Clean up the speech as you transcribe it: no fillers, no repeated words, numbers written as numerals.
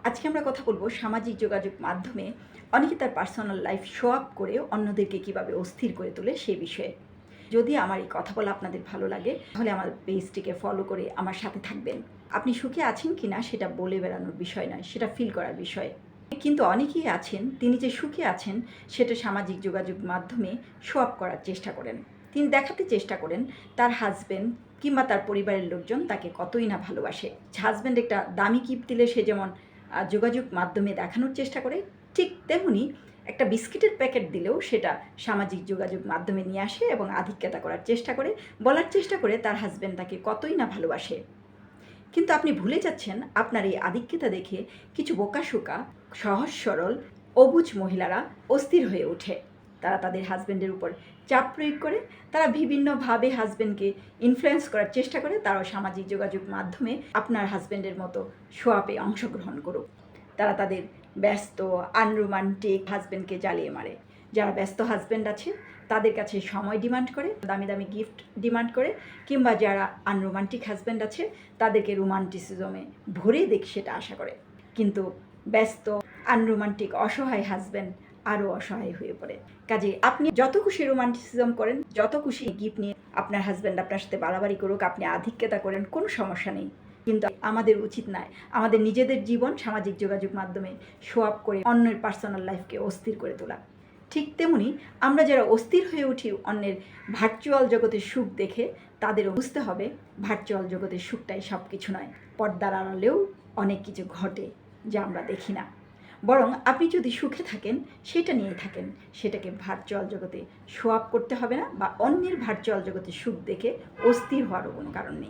আজকে আমরা কথা বলবো সামাজিক যোগাযোগ মাধ্যমে অনেকে তার পার্সোনাল লাইফ শো আপ করে অন্যদেরকে কিভাবে অস্থির করে তোলে সেই বিষয়ে। যদি আমার এই কথা বলা আপনাদের ভালো লাগে তাহলে আমার পেজটিকে ফলো করে আমার সাথে থাকবেন। আপনি সুখে আছেন কিনা সেটা বলে বেড়ানোর বিষয় নয়, সেটা ফিল করার বিষয়। কিন্তু অনেকেই আছেন তিনি যে সুখে আছেন সেটা সামাজিক যোগাযোগ মাধ্যমে শো আপ করার চেষ্টা করেন। তিনি দেখাতে চেষ্টা করেন তার হাজবেন্ড কিংবা তার পরিবারের লোকজন তাকে কতই না ভালোবাসে। হাজব্যান্ড একটা দামি গিফট দিলে সে যেমন যোগাযোগ মাধ্যমে দেখানোর চেষ্টা করে, ঠিক তেমনি একটা বিস্কিটের প্যাকেট দিলেও সেটা সামাজিক যোগাযোগ মাধ্যমে নিয়ে আসে এবং আধিক্যতা করার চেষ্টা করে, বলার চেষ্টা করে তার হাজব্যান্ড তাকে কতই না ভালোবাসে। কিন্তু আপনি ভুলে যাচ্ছেন আপনার এই আধিক্যতা দেখে কিছু বোকাশোকা সহজ সরল অবুঝ মহিলারা অস্থির হয়ে ওঠে। তারা তাদের হাজব্যান্ডের উপর চাপ প্রয়োগ করে, তারা বিভিন্নভাবে হাজব্যান্ডকে ইনফ্লুয়েন্স করার চেষ্টা করে তারাও সামাজিক যোগাযোগ মাধ্যমে আপনার হাজব্যান্ডের মতো শো আপে অংশগ্রহণ করুক। তারা তাদের ব্যস্ত আনরোমান্টিক হাজব্যান্ডকে জ্বালিয়ে মারে। যারা ব্যস্ত হাজব্যান্ড আছে তাদের কাছে সময় ডিমান্ড করে, দামি দামি গিফট ডিমান্ড করে, কিংবা যারা আনরোমান্টিক হাজব্যান্ড আছে তাদেরকে রোমান্টিসিজমে ভরে দেখ সেটা আশা করে। কিন্তু ব্যস্ত আনরোমান্টিক অসহায় হাজব্যান্ড আরও অসহায় হয়ে পড়ে। কাজে আপনি যত খুশি রোমান্টিসিজম করেন, যত খুশি গিফট নিয়ে আপনার হাজব্যান্ড আপনার সাথে বাড়াবাড়ি করুক, আপনি আধিক্যতা করেন, কোনো সমস্যা নেই। কিন্তু আমাদের উচিত নয় আমাদের নিজেদের জীবন সামাজিক যোগাযোগ মাধ্যমে শো আপ করে অন্যের পার্সোনাল লাইফকে অস্থির করে তোলা। ঠিক তেমনি আমরা যারা অস্থির হয়ে উঠি অন্যের ভার্চুয়াল জগতের সুখ দেখে, তাদেরও বুঝতে হবে ভার্চুয়াল জগতের সুখটাই সব কিছু নয়। পর্দার আড়ালেও অনেক কিছু ঘটে যা আমরা দেখি না। বরং আপনি যদি সুখে থাকেন সেটা নিয়েই থাকেন, সেটাকে ভার্চুয়াল জগতে শো আপ করতে হবে না, বা অন্যের ভার্চুয়াল জগতে সুখ দেখে অস্থির হওয়ারও কোনো কারণ নেই।